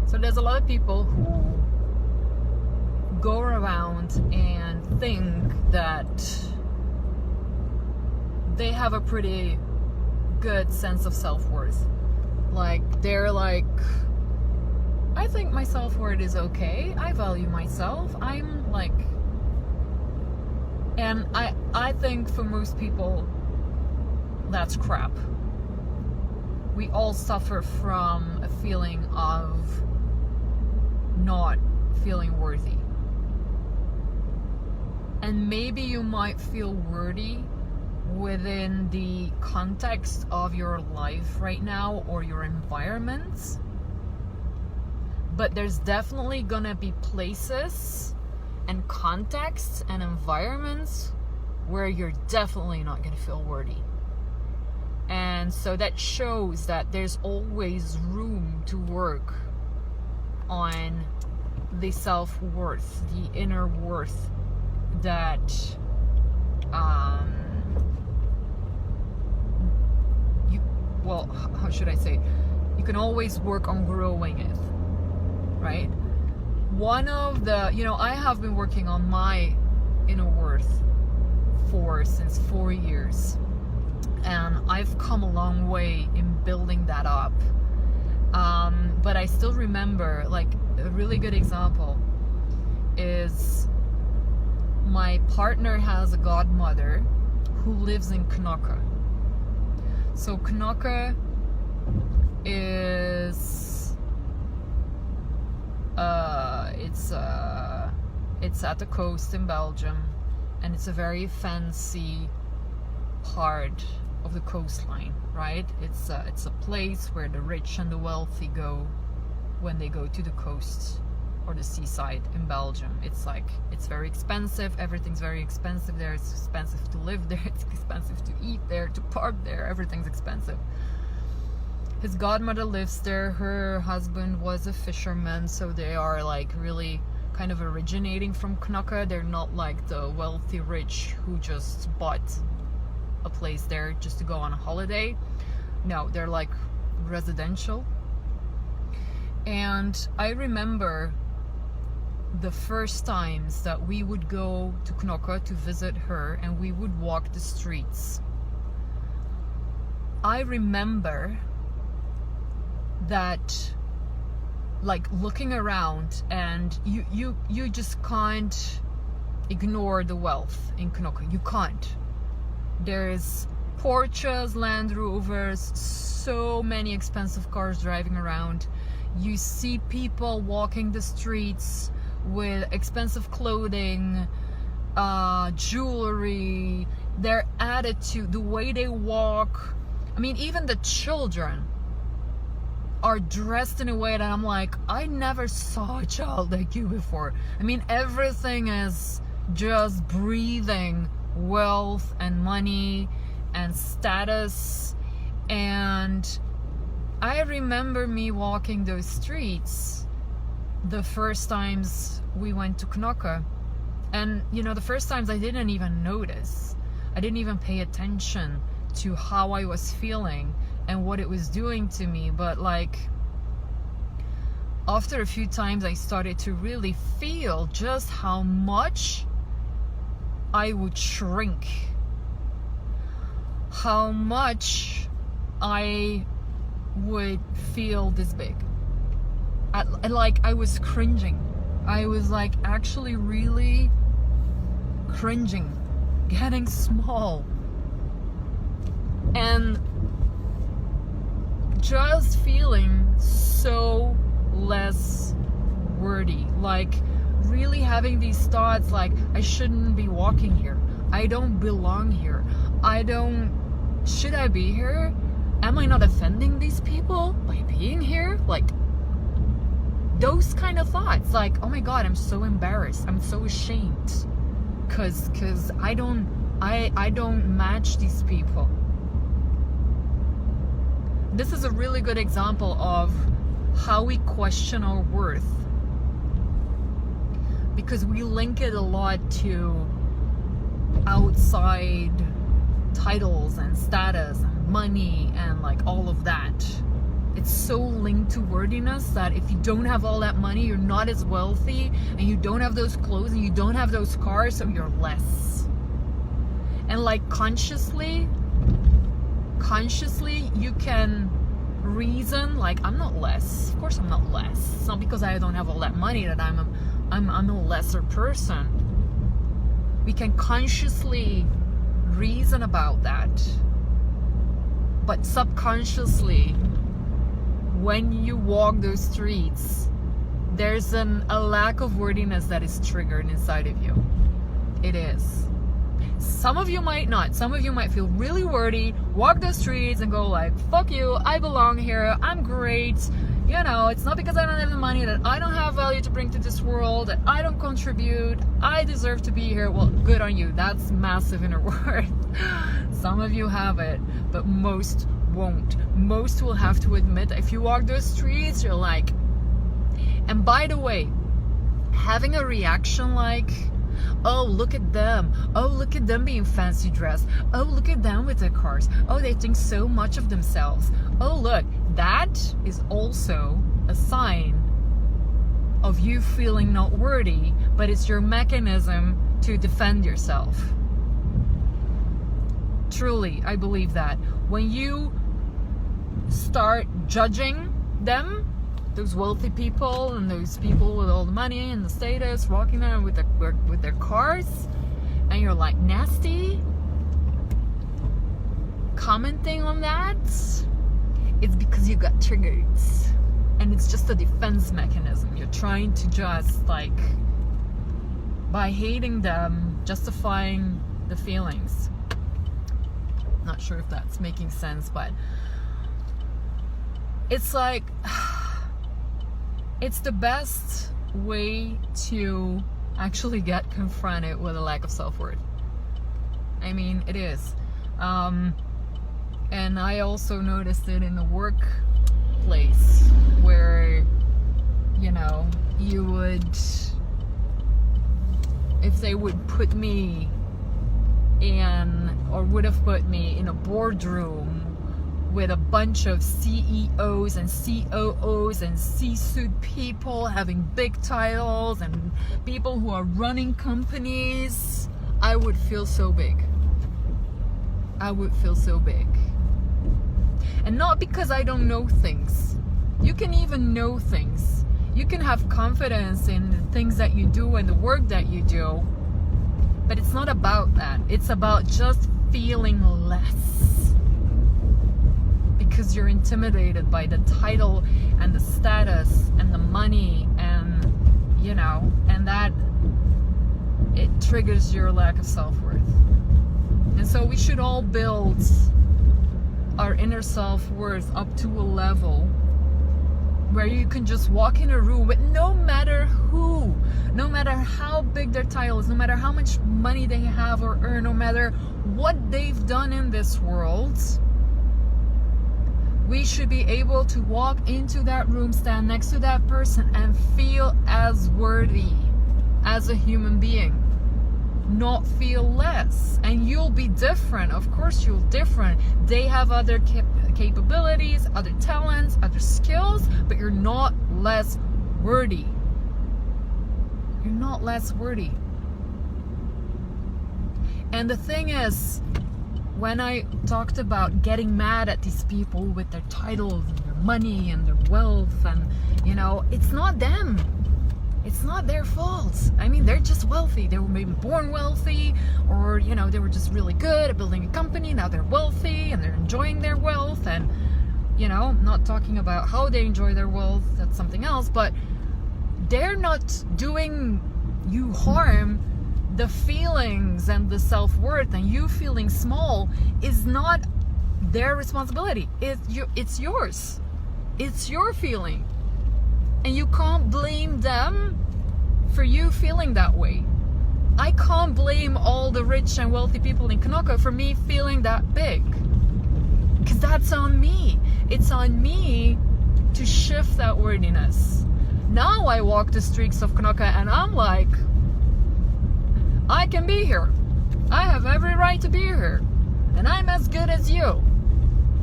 So there's a lot of people who go around and think that they have a pretty good sense of self-worth. Like, they're like, I think my self-worth is okay. I value myself. I'm like, and I think for most people, that's crap. We all suffer from a feeling of not feeling worthy. And maybe you might feel worthy within the context of your life right now or your environment. But there's definitely gonna be places and contexts and environments where you're definitely not gonna feel worthy. And so that shows that there's always room to work on the self-worth, the inner worth that how should I say? You can always work on growing it, right? One of the, I have been working on my inner worth since 4 years. And I've come a long way in building that up. But I still remember, like, a really good example is my partner has a godmother who lives in Knokke. So Knokke is it's at the coast in Belgium, and it's a very fancy part of the coastline, right? It's a place where the rich and the wealthy go when they go to the coast or the seaside in Belgium. It's very expensive. Everything's very expensive there. It's expensive to live there. It's expensive to eat there, to park there. Everything's expensive. His godmother lives there. Her husband was a fisherman, so they are like really kind of originating from Knokke. They're not like the wealthy rich who just bought a place there just to go on a holiday. No, they're like residential. And I remember the first times that we would go to Knokke to visit her and we would walk the streets. I remember that, like, looking around, and you just can't ignore the wealth in Knokke. You can't. There's Porsches, Land Rovers, so many expensive cars driving around. You see people walking the streets with expensive clothing, jewelry, their attitude, the way they walk. I mean, even the children are dressed in a way that I'm like, I never saw a child like you before. I mean, everything is just breathing wealth and money and status. And I remember me walking those streets the first times we went to Knokke. And the first times I didn't even notice. I didn't even pay attention to how I was feeling and what it was doing to me. But like, after a few times I started to really feel just how much I would shrink, how much I would feel this big. I was cringing. I was like actually really cringing, getting small, and just feeling so less worthy. Like, really having these thoughts like, I shouldn't be walking here. I don't belong here. Should I be here? Am I not offending these people by being here? Like, those kind of thoughts. Like, oh my God, I'm so embarrassed. I'm so ashamed. Cause I don't match these people. This is a really good example of how we question our worth, because we link it a lot to outside titles and status and money and like all of that. It's so linked to worthiness that if you don't have all that money, you're not as wealthy, and you don't have those clothes, and you don't have those cars, so you're less. And like consciously you can reason like, I'm not less. Of course I'm not less. It's not because I don't have all that money that I'm a lesser person. We can consciously reason about that, but subconsciously, when you walk those streets, there's a lack of worthiness that is triggered inside of you. It is. Some of you might not. Some of you might feel really worthy, walk the streets and go like, fuck you, I belong here, I'm great. You know, it's not because I don't have the money that I don't have value to bring to this world, that I don't contribute, I deserve to be here. Well, good on you. That's massive inner worth. Some of you have it, but most won't. Most will have to admit that if you walk those streets, you're like, and by the way, having a reaction like, oh, look at them. Oh, look at them being fancy dressed. Oh, look at them with their cars. Oh, they think so much of themselves. Oh, look, that is also a sign of you feeling not worthy, but it's your mechanism to defend yourself. Truly, I believe that. When you start judging them, those wealthy people and those people with all the money and the status walking around with their cars, and you're like nasty commenting on that, it's because you got triggered, and it's just a defense mechanism. You're trying to just like, by hating them, justifying the feelings. Not sure if that's making sense, but it's like, it's the best way to actually get confronted with a lack of self-worth. I mean, it is. And I also noticed it in the workplace where, you know, you would, if they would put me in, or would have put me in a boardroom with a bunch of CEOs and COOs and C-suite people having big titles and people who are running companies, I would feel so big. I would feel so big. And not because I don't know things. You can even know things. You can have confidence in the things that you do and the work that you do. But it's not about that. It's about just feeling less. Because you're intimidated by the title and the status and the money and, you know, and that it triggers your lack of self-worth. And so we should all build our inner self-worth up to a level where you can just walk in a room with no matter who, no matter how big their title is, no matter how much money they have or earn, no matter what they've done in this world, we should be able to walk into that room, stand next to that person, and feel as worthy as a human being. Not feel less. And you'll be different. Of course you're different. They have other capabilities, other talents, other skills, but you're not less worthy. You're not less worthy. And the thing is, when I talked about getting mad at these people with their titles and their money and their wealth, and, you know, it's not them. It's not their fault. I mean, they're just wealthy. They were maybe born wealthy, or, you know, they were just really good at building a company. Now they're wealthy and they're enjoying their wealth. And, you know, not talking about how they enjoy their wealth, that's something else, but they're not doing you harm. The feelings and the self-worth and you feeling small is not their responsibility. It's yours. It's your feeling. And you can't blame them for you feeling that way. I can't blame all the rich and wealthy people in Knokke for me feeling that big. Because that's on me. It's on me to shift that worthiness. Now I walk the streets of Knokke and I'm like, I can be here. I have every right to be here. And I'm as good as you.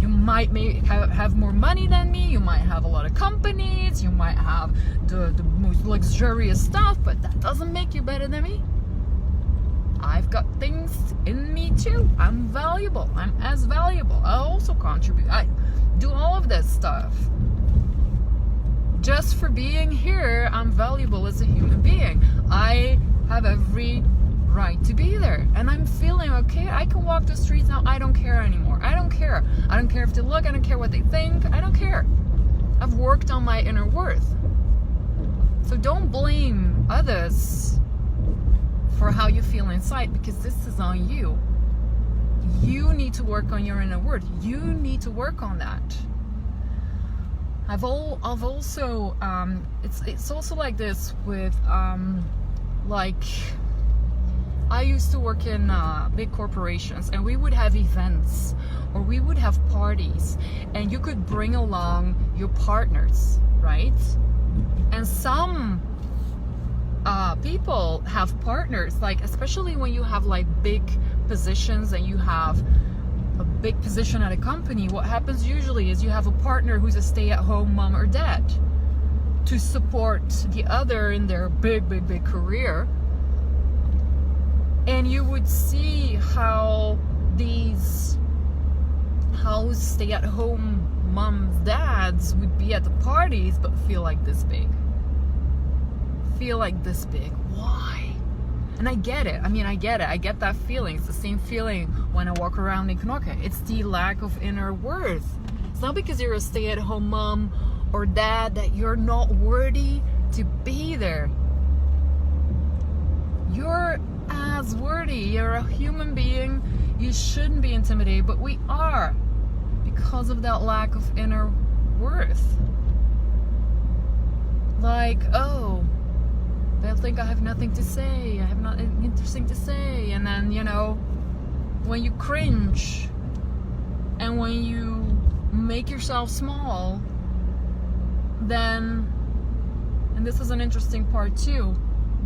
You might have more money than me, you might have a lot of companies, you might have the most luxurious stuff, but that doesn't make you better than me. I've got things in me too. I'm valuable. I'm as valuable. I also contribute. I do all of this stuff. Just for being here, I'm valuable as a human being. I have every right to be there, and I'm feeling okay. I can walk the streets now. I don't care anymore. I don't care. I don't care if they look. I don't care what they think. I don't care. I've worked on my inner worth. So don't blame others for how you feel inside, because this is on you. You need to work on your inner worth. You need to work on that. I've also it's also like this with like, I used to work in big corporations, and we would have events or we would have parties, and you could bring along your partners, right? And some people have partners, like especially when you have like big positions and you have a big position at a company, what happens usually is you have a partner who's a stay-at-home mom or dad to support the other in their big career. And you would see how stay-at-home moms, dads would be at the parties but feel like this big. Why? And I get it. I get it. I get that feeling. It's the same feeling when I walk around in Knokke. It's the lack of inner worth. It's not because you're a stay-at-home mom or dad that you're not worthy to be there. You're as worthy. You're a human being. You shouldn't be intimidated, but we are, because of that lack of inner worth. Like, oh, they'll think I have nothing to say, I have nothing interesting to say. And then, you know, when you cringe and when you make yourself small, then, and this is an interesting part too,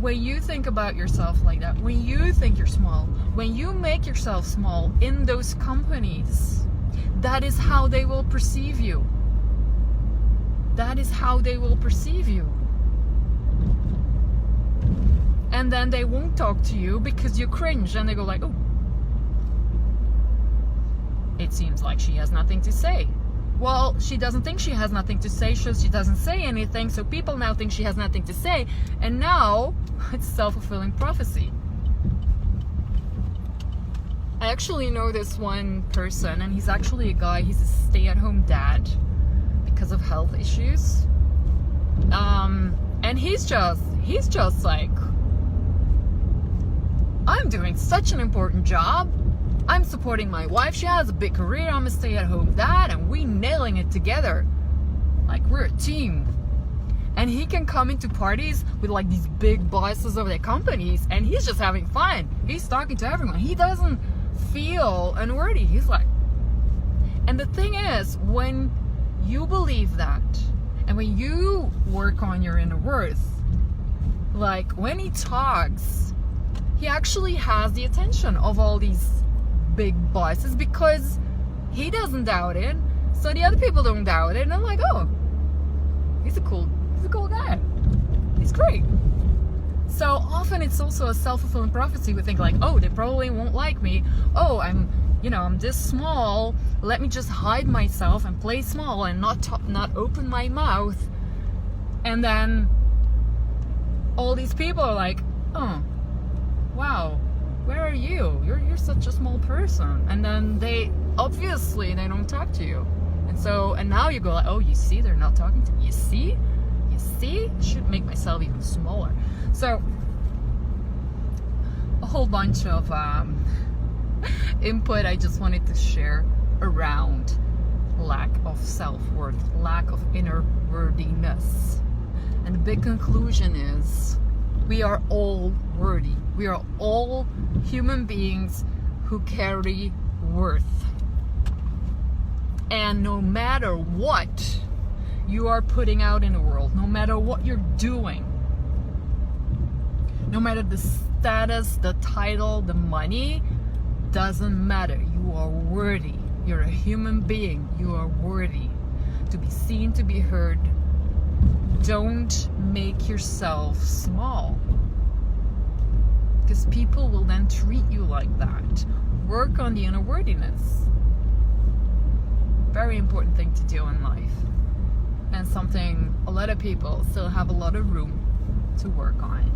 when you think about yourself like that, when you think you're small, when you make yourself small in those companies, that is how they will perceive you. That is how they will perceive you. And then they won't talk to you because you cringe, and they go like, oh, it seems like she has nothing to say. Well, she doesn't think she has nothing to say, so she doesn't say anything, so people now think she has nothing to say, and now it's self-fulfilling prophecy. I actually know this one person, and he's actually a guy, he's a stay-at-home dad because of health issues. And he's just like, I'm doing such an important job. I'm supporting my wife. She has a big career. I'm a stay-at-home dad, and we nailing it together. Like, we're a team. And he can come into parties with like these big bosses of their companies, and he's just having fun. He's talking to everyone. He doesn't feel unworthy. He's like, and the thing is, when you believe that, and when you work on your inner worth, like when he talks, he actually has the attention of all these big bosses because he doesn't doubt it, so the other people don't doubt it, and I'm like, oh, he's a cool guy, he's great. So often it's also a self-fulfilling prophecy. We think like, oh, they probably won't like me, oh, I'm this small, let me just hide myself and play small and not open my mouth. And then all these people are like, oh, wow, where are you? You're such a small person. And then they don't talk to you. And now you go like, oh, you see, they're not talking to me. You see? I should make myself even smaller. So a whole bunch of input I just wanted to share around lack of self-worth, lack of inner worthiness. And the big conclusion is, we are all worthy. We are all human beings who carry worth. And no matter what you are putting out in the world, no matter what you're doing, no matter the status, the title, the money, doesn't matter. You are worthy. You're a human being. You are worthy to be seen, to be heard. Don't make yourself small, because people will then treat you like that. Work on the inner worthiness. Very important thing to do in life, and something a lot of people still have a lot of room to work on.